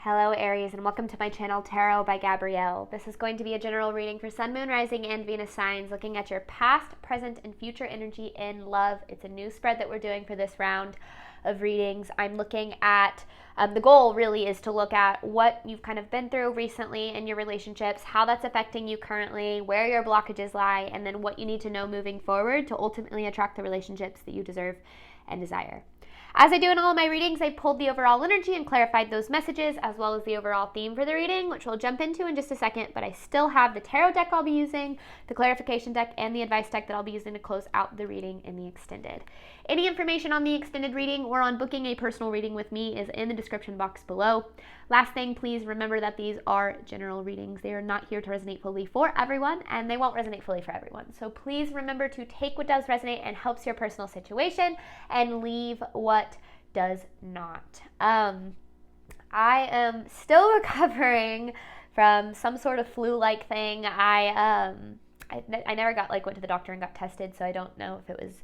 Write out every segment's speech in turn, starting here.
Hello Aries, and welcome to my channel Tarot by Gabrielle. This is going to be a general reading for Sun, Moon, Rising, and Venus signs, looking at your past, present, and future energy in love. It's a new spread that we're doing for this round of readings. I'm looking at, the goal really is to look at what you've kind of been through recently in your relationships, how that's affecting you currently, where your blockages lie, and then what you need to know moving forward to ultimately attract the relationships that you deserve and desire. As I do in all of my readings, I pulled the overall energy and clarified those messages, as well as the overall theme for the reading, which we'll jump into in just a second, but I still have the tarot deck I'll be using, the clarification deck, and the advice deck that I'll be using to close out the reading in the extended. Any information on the extended reading or on booking a personal reading with me is in the description box below. Last thing, please remember that these are general readings. They are not here to resonate fully for everyone, and they won't resonate fully for everyone. So please remember to take what does resonate and helps your personal situation and leave what does not. I am still recovering from some sort of flu-like thing. I never went to the doctor and got tested, so I don't know if it was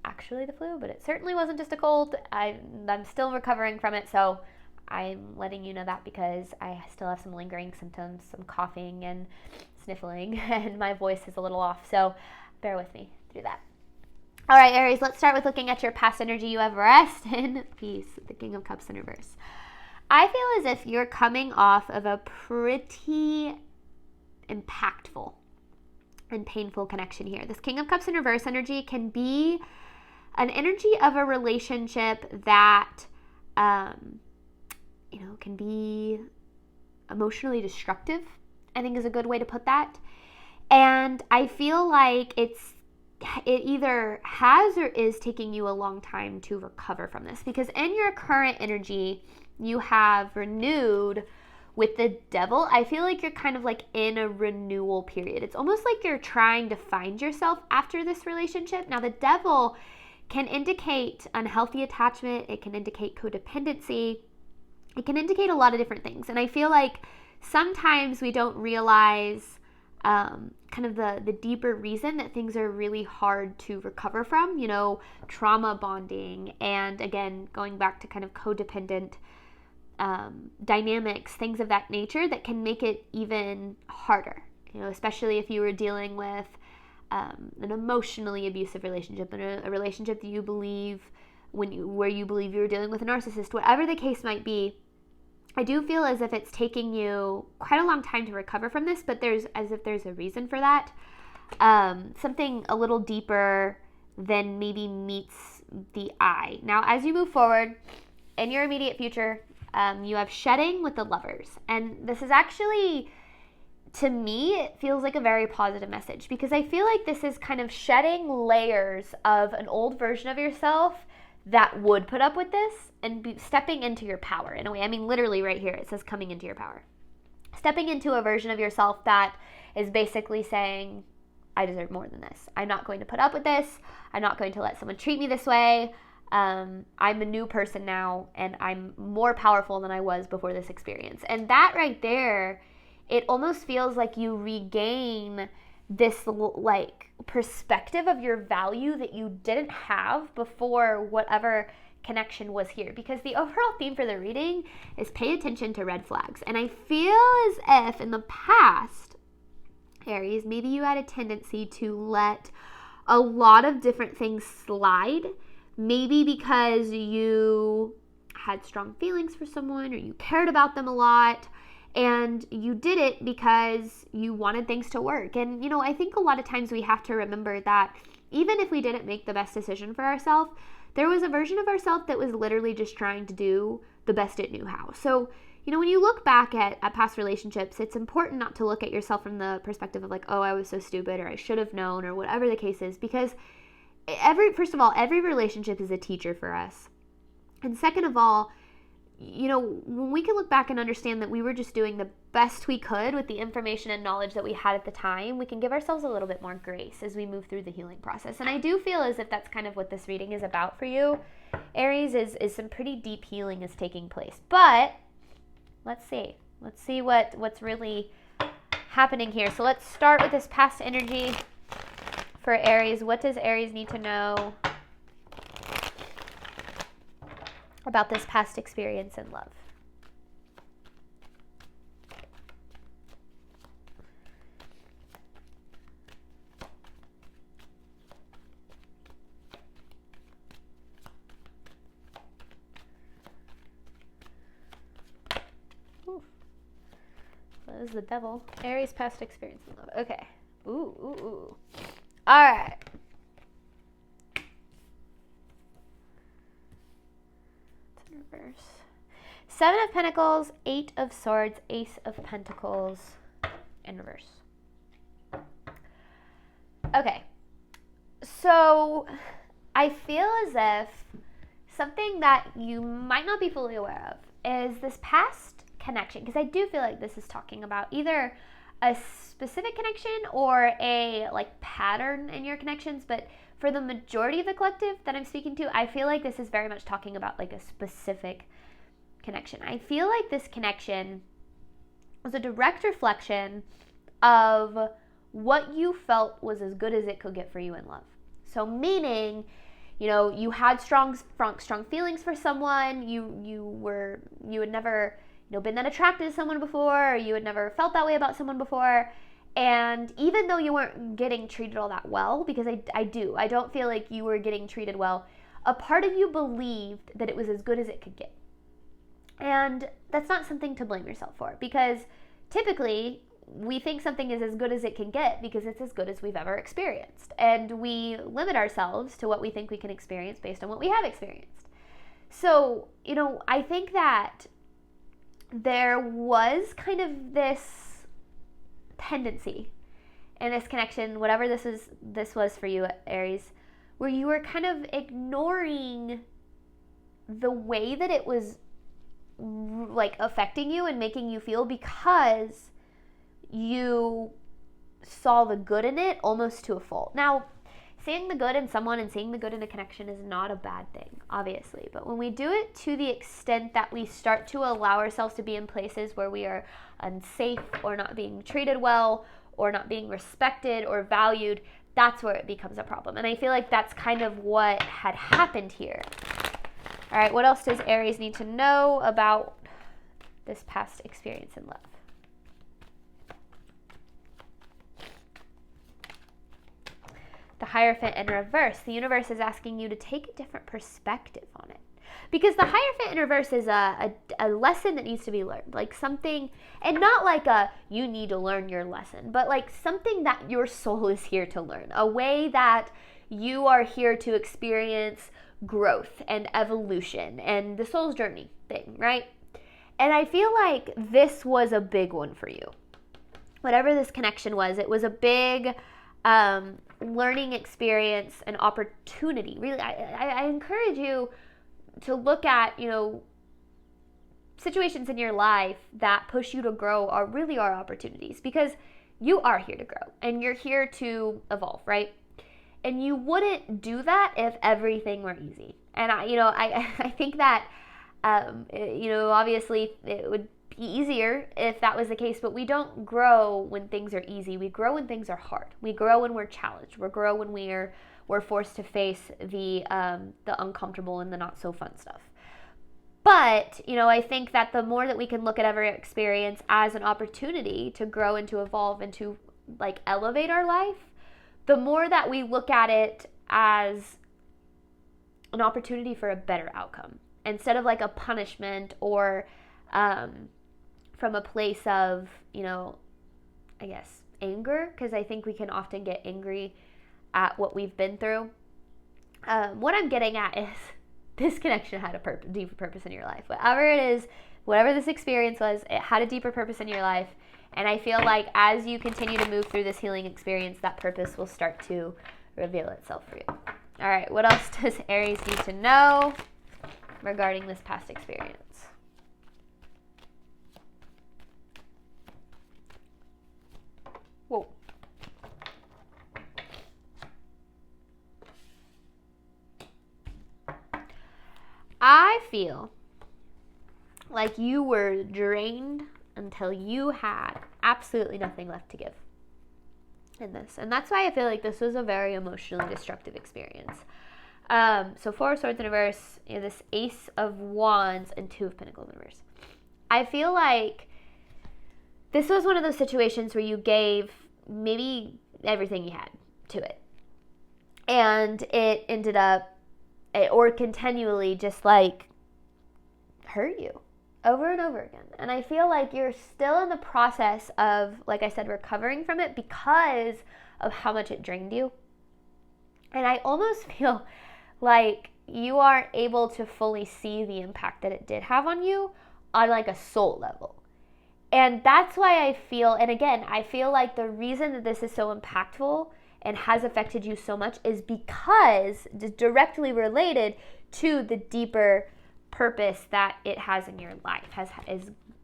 actually the flu, but it certainly wasn't just a cold. I'm still recovering from it, so I'm letting you know that because I still have some lingering symptoms, some coughing and sniffling, and my voice is a little off, so bear with me through that. All right, Aries, let's start with looking at your past energy. You have rest and peace, the King of Cups in reverse. I feel as if you're coming off of a pretty impactful and painful connection here. This King of Cups in reverse energy can be an energy of a relationship that, can be emotionally destructive, I think is a good way to put that. And I feel like it either has or is taking you a long time to recover from this, because in your current energy, you have renewed with the Devil. I feel like you're kind of like in a renewal period. It's almost like you're trying to find yourself after this relationship. Now, the Devil can indicate unhealthy attachment. It can indicate codependency. It can indicate a lot of different things. And I feel like sometimes we don't realize kind of the deeper reason that things are really hard to recover from, trauma bonding, and again, going back to kind of codependent dynamics, things of that nature that can make it even harder, especially if you were dealing with an emotionally abusive relationship, and a relationship that you believe where you believe you were dealing with a narcissist, whatever the case might be. I do feel as if it's taking you quite a long time to recover from this, but there's a reason for that. Something a little deeper than maybe meets the eye. Now, as you move forward in your immediate future, you have shedding with the Lovers. And this is actually, to me, it feels like a very positive message, because I feel like this is kind of shedding layers of an old version of yourself that would put up with this and be stepping into your power in a way. I mean, literally right here, it says coming into your power. Stepping into a version of yourself that is basically saying, I deserve more than this. I'm not going to put up with this. I'm not going to let someone treat me this way. I'm a new person now, and I'm more powerful than I was before this experience. And that right there, it almost feels like you regain this perspective of your value that you didn't have before whatever connection was here, because the overall theme for the reading is pay attention to red flags. And I feel as if in the past, Aries, maybe you had a tendency to let a lot of different things slide, maybe because you had strong feelings for someone or you cared about them a lot, and you did it because you wanted things to work. And, I think a lot of times we have to remember that even if we didn't make the best decision for ourselves, there was a version of ourselves that was literally just trying to do the best it knew how. So, when you look back at past relationships, it's important not to look at yourself from the perspective of like, oh, I was so stupid, or I should have known, or whatever the case is, because first of all, every relationship is a teacher for us. And second of all, when we can look back and understand that we were just doing the best we could with the information and knowledge that we had at the time, we can give ourselves a little bit more grace as we move through the healing process. And I do feel as if that's kind of what this reading is about for you, Aries, is some pretty deep healing is taking place. But let's see what's really happening here. So let's start with this past energy for Aries. What does Aries need to know about this past experience in love? was the devil. Aries past experience in love. Okay. Ooh. All right. It's in reverse. 7 of Pentacles, 8 of Swords, Ace of Pentacles in reverse. Okay. So I feel as if something that you might not be fully aware of is this past connection, because I do feel like this is talking about either a specific connection or a like pattern in your connections, but for the majority of the collective that I'm speaking to, I feel like this is very much talking about like a specific connection. I feel like this connection was a direct reflection of what you felt was as good as it could get for you in love. So meaning, you know, you had strong feelings for someone, you had never, you know, been that attracted to someone before, or you had never felt that way about someone before, and even though you weren't getting treated all that well, because I don't feel like you were getting treated well, a part of you believed that it was as good as it could get. And that's not something to blame yourself for, because typically we think something is as good as it can get because it's as good as we've ever experienced. And we limit ourselves to what we think we can experience based on what we have experienced. So, you know, I think that there was kind of this tendency in this connection, whatever this was for you, Aries, where you were kind of ignoring the way that it was like affecting you and making you feel, because you saw the good in it almost to a fault. Now, seeing the good in someone and seeing the good in a connection is not a bad thing, obviously, but when we do it to the extent that we start to allow ourselves to be in places where we are unsafe or not being treated well or not being respected or valued, that's where it becomes a problem. And I feel like that's kind of what had happened here. All right, what else does Aries need to know about this past experience in love? The Hierophant in reverse. The universe is asking you to take a different perspective on it. Because the Hierophant in reverse is a lesson that needs to be learned. Like something, and not like a, you need to learn your lesson, but like something that your soul is here to learn. A way that you are here to experience growth and evolution and the soul's journey thing, right? And I feel like this was a big one for you. Whatever this connection was, it was a big learning experience and opportunity. Really, I encourage you to look at, you know, situations in your life that push you to grow are opportunities, because you are here to grow and you're here to evolve, right? And you wouldn't do that if everything were easy. And I think that, obviously it would be easier if that was the case, but we don't grow when things are easy. We grow when things are hard. We grow when we're challenged. We grow when we're forced to face the uncomfortable and the not so fun stuff. But, I think that the more that we can look at every experience as an opportunity to grow and to evolve and to like elevate our life, the more that we look at it as an opportunity for a better outcome, instead of like a punishment or from a place of, I guess, anger, because I think we can often get angry at what we've been through. What I'm getting at is this connection had a deeper purpose in your life. Whatever it is, whatever this experience was, it had a deeper purpose in your life. And I feel like as you continue to move through this healing experience, that purpose will start to reveal itself for you. All right, what else does Aries need to know regarding this past experience? Whoa. I feel like you were drained until you had absolutely nothing left to give in this. And that's why I feel like this was a very emotionally destructive experience. So 4 of Swords in reverse, this Ace of Wands and 2 of Pentacles in reverse. I feel like this was one of those situations where you gave maybe everything you had to it. And it ended up, or continually just like hurt you. over and over again. And I feel like you're still in the process of, like I said, recovering from it because of how much it drained you. And I almost feel like you aren't able to fully see the impact that it did have on you on like a soul level. And that's why I feel, and again, I feel like the reason that this is so impactful and has affected you so much is because it's directly related to the deeper purpose that it has in your life,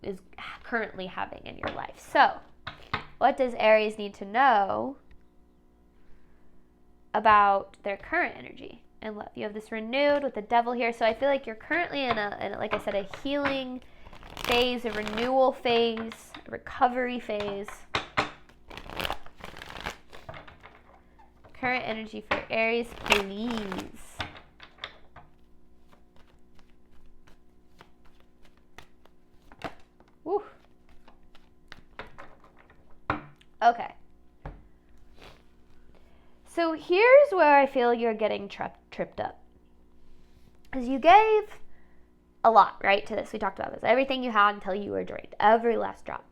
is currently having in your life. So, what does Aries need to know about their current energy and love? You have this renewed with the devil here, so I feel like you're currently in a like I said, a healing phase, a renewal phase, a recovery phase. Current energy for Aries, please. Woo. Okay. So here's where I feel you're getting tripped up. Because you gave a lot, right, to this. We talked about this. Everything you had until you were drained. Every last drop.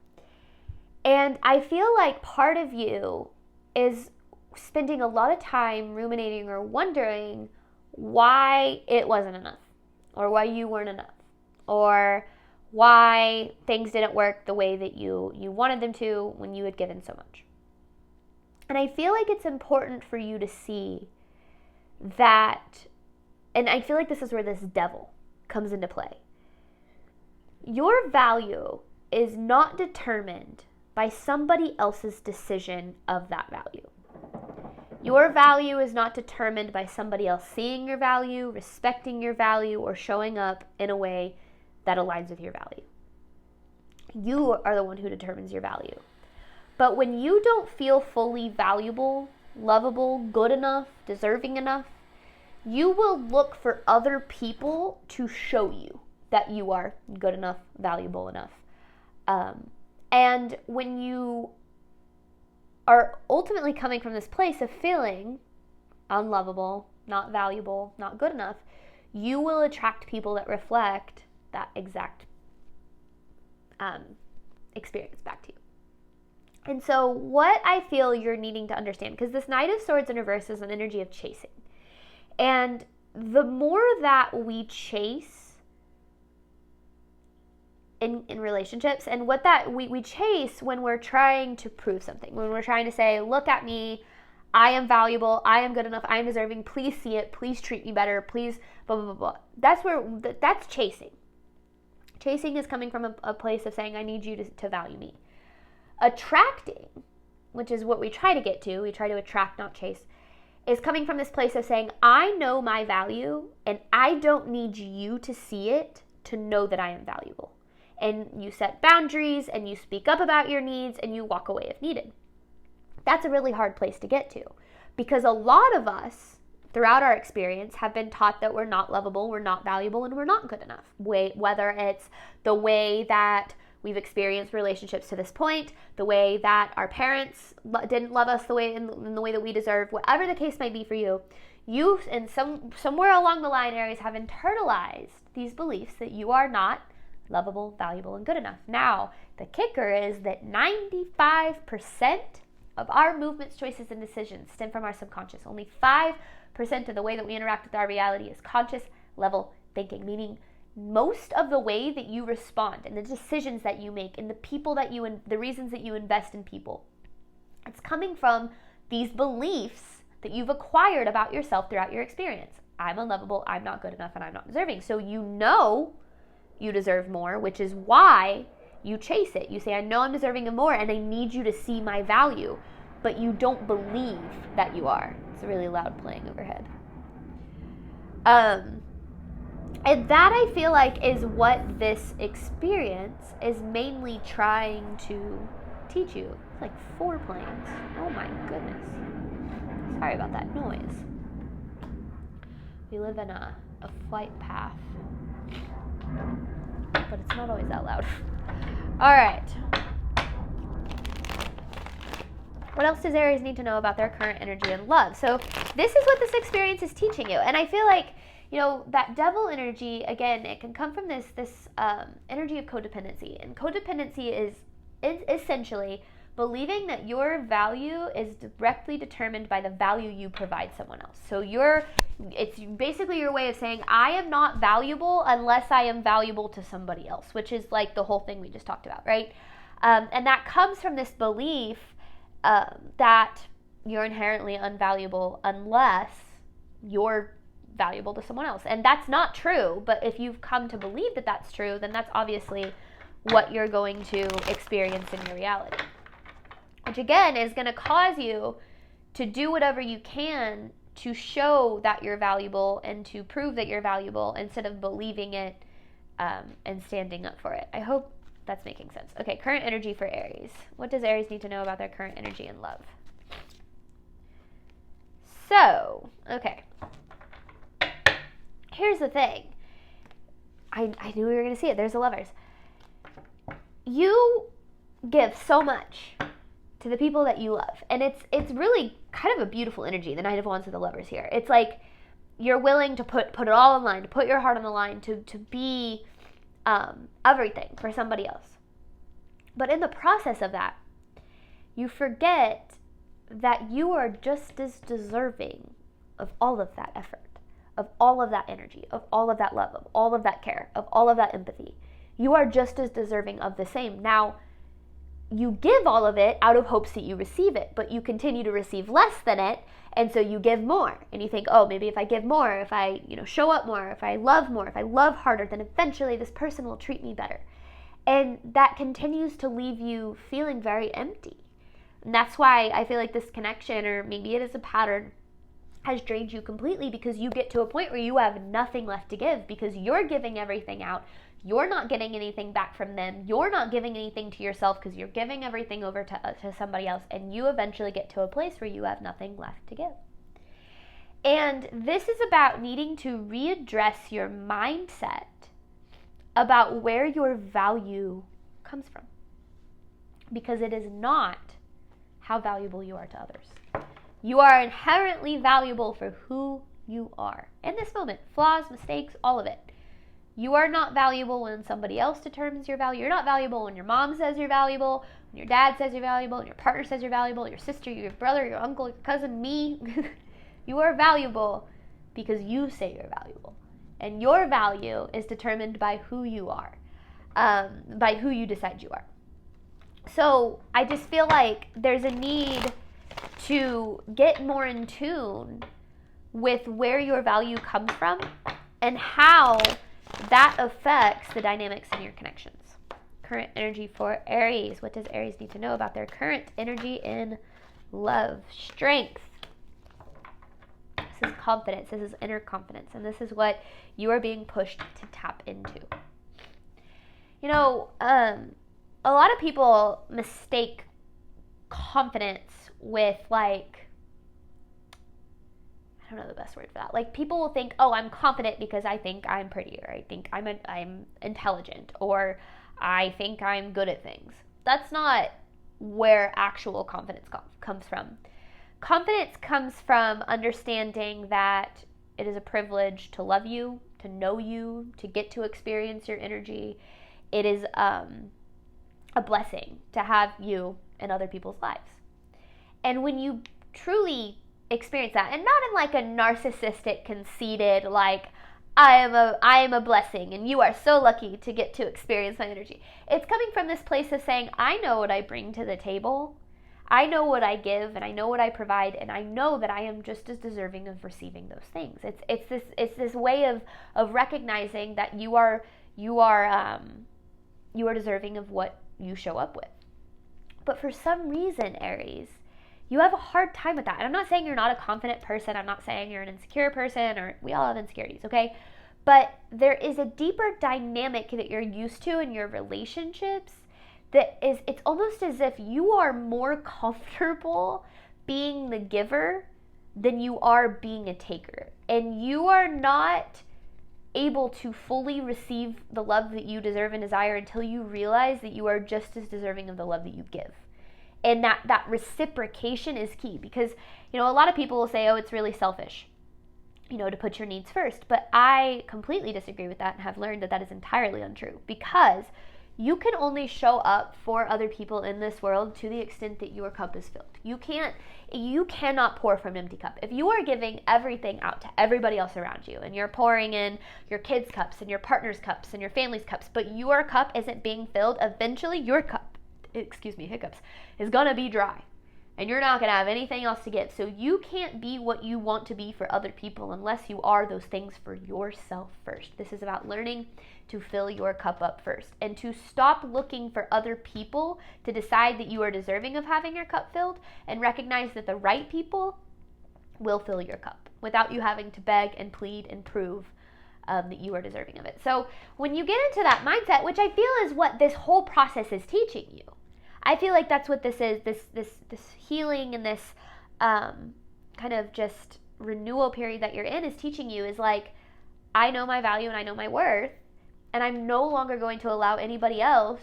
And I feel like part of you is spending a lot of time ruminating or wondering why it wasn't enough, or why you weren't enough, or why things didn't work the way that you wanted them to when you had given so much. And I feel like it's important for you to see that, and I feel like this is where this devil comes into play. Your value is not determined by somebody else's decision of that value. Your value is not determined by somebody else seeing your value, respecting your value, or showing up in a way that aligns with your value. You are the one who determines your value. But when you don't feel fully valuable, lovable, good enough, deserving enough, you will look for other people to show you that you are good enough, valuable enough. And when you are ultimately coming from this place of feeling unlovable, not valuable, not good enough, you will attract people that reflect that exact experience back to you. And so what I feel you're needing to understand, because this Knight of Swords in reverse is an energy of chasing. And the more that we chase in relationships, and what that we chase when we're trying to prove something, when we're trying to say, look at me, I am valuable, I am good enough, I am deserving, please see it, please treat me better, please blah, blah, blah, blah. That's chasing. Chasing is coming from a place of saying, I need you to value me. Attracting, which is what we try to get to, we try to attract, not chase, is coming from this place of saying, I know my value, and I don't need you to see it to know that I am valuable. And you set boundaries, and you speak up about your needs, and you walk away if needed. That's a really hard place to get to, because a lot of us, throughout our experience, have been taught that we're not lovable, we're not valuable, and we're not good enough. Whether it's the way that we've experienced relationships to this point, the way that our parents didn't love us in the way that we deserve, whatever the case might be for you, you, and somewhere along the line, Aries, have internalized these beliefs that you are not lovable, valuable, and good enough. Now, the kicker is that 95% of our movements, choices, and decisions stem from our subconscious. Only 5% of the way that we interact with our reality is conscious level thinking, meaning most of the way that you respond and the decisions that you make and the people that the reasons that you invest in people, it's coming from these beliefs that you've acquired about yourself throughout your experience. I'm unlovable, I'm not good enough, and I'm not deserving. So you know you deserve more, which is why you chase it. You say, I know I'm deserving of more, and I need you to see my value, but you don't believe that you are. It's really loud playing overhead. And that, I feel like, is what this experience is mainly trying to teach you. It's like 4 planes. Oh my goodness. Sorry about that noise. We live in a flight path, but it's not always that loud. All right. What else does Aries need to know about their current energy and love? So this is what this experience is teaching you. And I feel like that devil energy, again, it can come from this energy of codependency. And codependency is essentially believing that your value is directly determined by the value you provide someone else. So it's basically your way of saying, I am not valuable unless I am valuable to somebody else, which is like the whole thing we just talked about, right? And that comes from this belief that you're inherently unvaluable unless you're valuable to someone else. And that's not true, but if you've come to believe that that's true, then that's obviously what you're going to experience in your reality. Which again is going to cause you to do whatever you can to show that you're valuable and to prove that you're valuable instead of believing it and standing up for it. I hope that's making sense. Okay, current energy for Aries. What does Aries need to know about their current energy in love? So, okay. Here's the thing. I knew we were going to see it. There's the Lovers. You give so much to the people that you love. And it's really kind of a beautiful energy, the Knight of Wands with the Lovers here. It's like you're willing to put it all on the line, to put your heart on the line, to be everything for somebody else. But in the process of that, you forget that you are just as deserving of all of that effort, of all of that energy, of all of that love, of all of that care, of all of that empathy. You are just as deserving of the same. Now, you give all of it out of hopes that you receive it, but you continue to receive less than it, and so you give more. And you think, oh, maybe if I give more, if I show up more, if I love more, if I love harder, then eventually this person will treat me better. And that continues to leave you feeling very empty. And that's why I feel like this connection, or maybe it is a pattern, has drained you completely, because you get to a point where you have nothing left to give because you're giving everything out. You're not getting anything back from them. You're not giving anything to yourself because you're giving everything over to somebody else, and you eventually get to a place where you have nothing left to give. And this is about needing to readdress your mindset about where your value comes from, because it is not how valuable you are to others. You are inherently valuable for who you are in this moment. Flaws, mistakes, all of it. You are not valuable when somebody else determines your value. You're not valuable when your mom says you're valuable, when your dad says you're valuable, when your partner says you're valuable, your sister, your brother, your uncle, your cousin, me. You are valuable because you say you're valuable. And your value is determined by who you are, by who you decide you are. So I just feel like there's a need to get more in tune with where your value comes from and how that affects the dynamics in your connections. Current energy for Aries. What does Aries need to know about their current energy in love? Strength. This is confidence. This is inner confidence. And this is what you are being pushed to tap into. A lot of people mistake confidence with, like, I don't know the best word for that. Like, people will think, oh, I'm confident because I think I'm pretty, or I think I'm intelligent, or I think I'm good at things. That's not where actual confidence comes from. Confidence comes from understanding that it is a privilege to love you, to know you, to get to experience your energy. It is a blessing to have you in other people's lives. And when you truly experience that, and not in like a narcissistic, conceited, like, I am a blessing and you are so lucky to get to experience my energy. It's coming from this place of saying, I know what I bring to the table. I know what I give, and I know what I provide, and I know that I am just as deserving of receiving those things. It's this way of recognizing that you are deserving of what you show up with. But for some reason, Aries, you have a hard time with that. And I'm not saying you're not a confident person. I'm not saying you're an insecure person, or we all have insecurities, okay? But there is a deeper dynamic that you're used to in your relationships it's almost as if you are more comfortable being the giver than you are being a taker. And you are not able to fully receive the love that you deserve and desire until you realize that you are just as deserving of the love that you give. And that reciprocation is key, because, a lot of people will say, oh, it's really selfish. to put your needs first. But I completely disagree with that and have learned that that is entirely untrue, because you can only show up for other people in this world to the extent that your cup is filled. You cannot pour from an empty cup. If you are giving everything out to everybody else around you, and you're pouring in your kids' cups and your partner's cups and your family's cups, but your cup isn't being filled, eventually your cup, hiccups, is gonna be dry. And you're not gonna have anything else to give. So you can't be what you want to be for other people unless you are those things for yourself first. This is about learning to fill your cup up first, and to stop looking for other people to decide that you are deserving of having your cup filled, and recognize that the right people will fill your cup without you having to beg and plead and prove that you are deserving of it. So when you get into that mindset, which I feel is what this whole process is teaching you, I feel like that's what this is, this healing and this kind of just renewal period that you're in is teaching you, is like, I know my value and I know my worth, and I'm no longer going to allow anybody else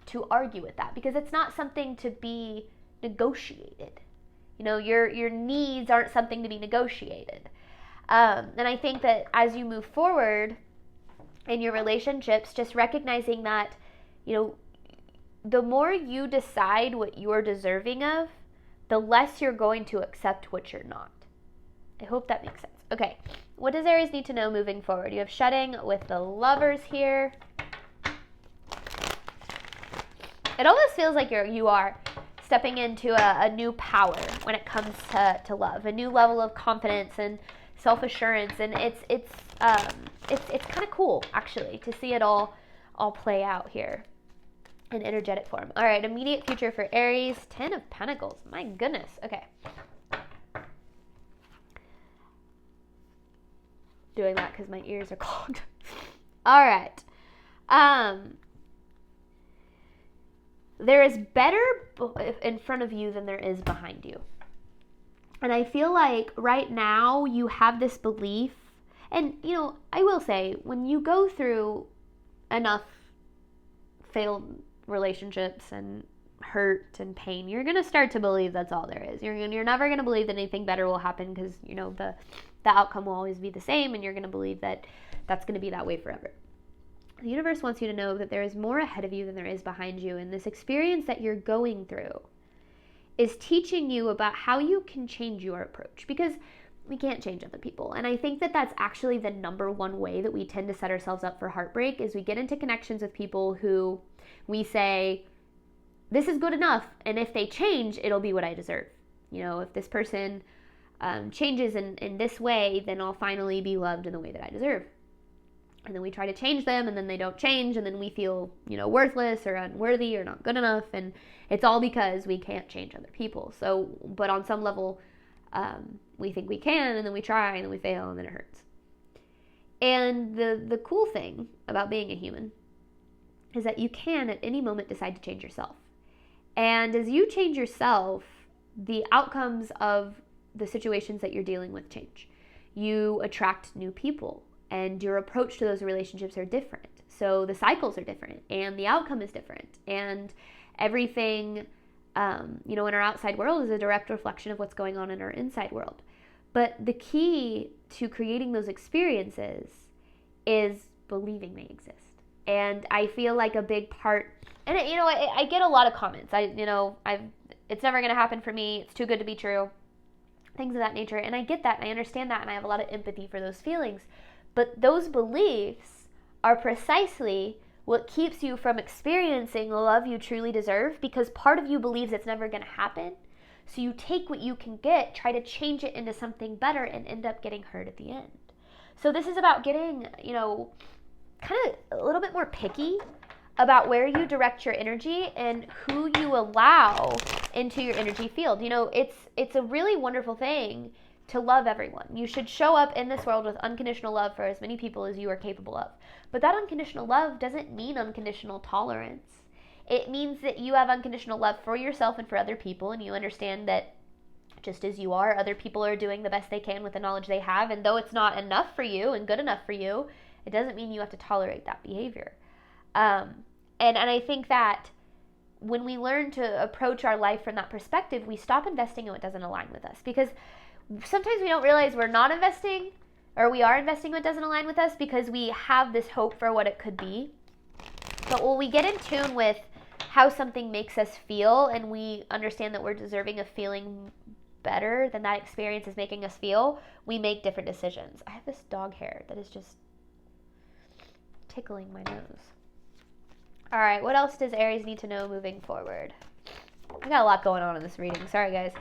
to argue with that, because it's not something to be negotiated. Your needs aren't something to be negotiated. And I think that as you move forward in your relationships, just recognizing that, the more you decide what you're deserving of, the less you're going to accept what you're not. I hope that makes sense. Okay, what does Aries need to know moving forward? You have shedding with the Lovers here. It almost feels like you are stepping into a new power when it comes to love, a new level of confidence and self-assurance, and it's kind of cool actually to see it all play out here in energetic form. All right, immediate future for Aries, 10 of Pentacles. My goodness. Okay. Doing that because my ears are clogged. All right. There is better in front of you than there is behind you. And I feel like right now you have this belief, and I will say, when you go through enough failed relationships and hurt and pain, you're going to start to believe that's all there is. You're never going to believe that anything better will happen, because the outcome will always be the same, and you're going to believe that that's going to be that way forever. The universe wants you to know that there is more ahead of you than there is behind you, and this experience that you're going through is teaching you about how you can change your approach, because we can't change other people. And I think that that's actually the number one way that we tend to set ourselves up for heartbreak, is we get into connections with people who we say, this is good enough, and if they change, it'll be what I deserve. If this person changes in this way, then I'll finally be loved in the way that I deserve. And then we try to change them, and then they don't change, and then we feel, worthless or unworthy or not good enough, and it's all because we can't change other people. So, but on some level, we think we can, and then we try, and then we fail, and then it hurts. And the cool thing about being a human is that you can at any moment decide to change yourself. And as you change yourself, the outcomes of the situations that you're dealing with change. You attract new people, and your approach to those relationships are different. So the cycles are different, and the outcome is different. And everything, in our outside world is a direct reflection of what's going on in our inside world. But the key to creating those experiences is believing they exist. And I feel like a big part, and I get a lot of comments. It's never going to happen for me. It's too good to be true. Things of that nature. And I get that, and I understand that, and I have a lot of empathy for those feelings. But those beliefs are precisely what keeps you from experiencing the love you truly deserve, because part of you believes it's never going to happen. So you take what you can get, try to change it into something better, and end up getting hurt at the end. So this is about getting, kind of a little bit more picky about where you direct your energy and who you allow into your energy field. It's a really wonderful thing to love everyone. You should show up in this world with unconditional love for as many people as you are capable of. But that unconditional love doesn't mean unconditional tolerance. It means that you have unconditional love for yourself and for other people, and you understand that just as you are, other people are doing the best they can with the knowledge they have, and though it's not enough for you and good enough for you, it doesn't mean you have to tolerate that behavior. And I think that when we learn to approach our life from that perspective, we stop investing in what doesn't align with us. Because sometimes we don't realize we're not investing or we are investing what doesn't align with us because we have this hope for what it could be. But when we get in tune with how something makes us feel and we understand that we're deserving of feeling better than that experience is making us feel, we make different decisions. I have this dog hair that is just tickling my nose. All right, what else does Aries need to know moving forward? I got a lot going on in this reading. Sorry, guys.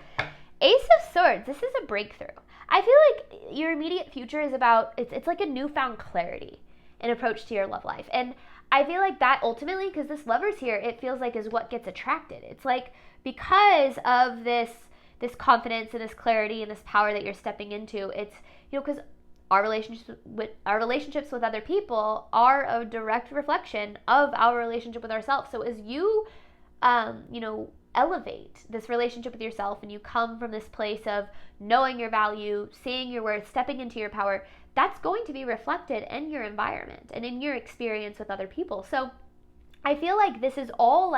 Ace of Swords. This is a breakthrough. I feel like your immediate future is about, it's like a newfound clarity and approach to your love life. And I feel like that ultimately, because this Lover's here, it feels like is what gets attracted. It's like because of this confidence and this clarity and this power that you're stepping into, it's, because our relationships with other people are a direct reflection of our relationship with ourselves. So as you, elevate this relationship with yourself and you come from this place of knowing your value, seeing your worth, stepping into your power, that's going to be reflected in your environment and in your experience with other people. So I feel like this is all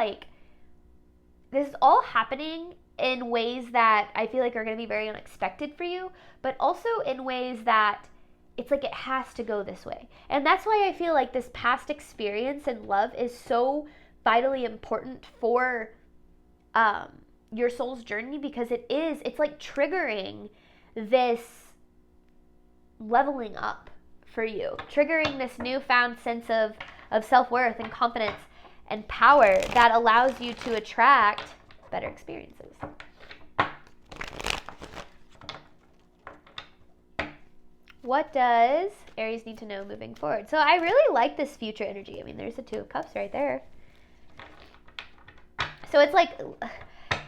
happening in ways that I feel like are going to be very unexpected for you, but also in ways that it's like it has to go this way. And that's why I feel like this past experience in love is so vitally important for your soul's journey, because it's like triggering this leveling up for you, triggering this newfound sense of self-worth and confidence and power that allows you to attract better experiences. What does Aries need to know moving forward? So I really like this future energy. I mean, there's the Two of Cups right there. So it's like,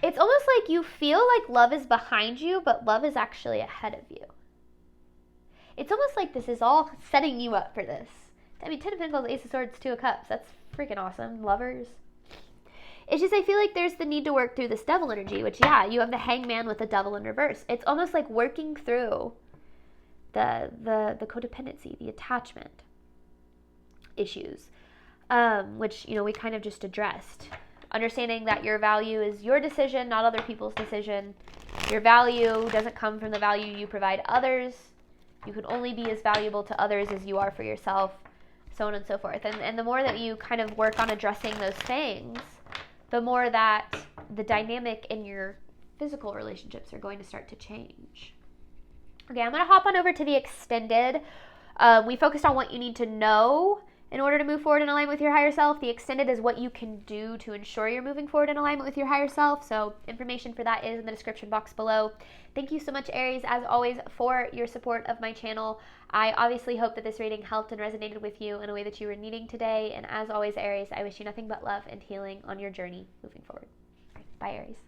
it's almost like you feel like love is behind you, but love is actually ahead of you. It's almost like this is all setting you up for this. I mean, Ten of Pentacles, Ace of Swords, Two of Cups. That's freaking awesome. Lovers. It's just, I feel like there's the need to work through this devil energy, which, yeah, you have the Hangman with the devil in reverse. It's almost like working through the codependency, the attachment issues, which, we kind of just addressed. Understanding that your value is your decision, not other people's decision. Your value doesn't come from the value you provide others. You can only be as valuable to others as you are for yourself, so on and so forth. And the more that you kind of work on addressing those things, the more that the dynamic in your physical relationships are going to start to change. Okay, I'm going to hop on over to the extended. We focused on what you need to know in order to move forward in alignment with your higher self. The extended is what you can do to ensure you're moving forward in alignment with your higher self. So information for that is in the description box below. Thank you so much, Aries, as always, for your support of my channel. I obviously hope that this reading helped and resonated with you in a way that you were needing today. And as always, Aries, I wish you nothing but love and healing on your journey moving forward. Bye, Aries.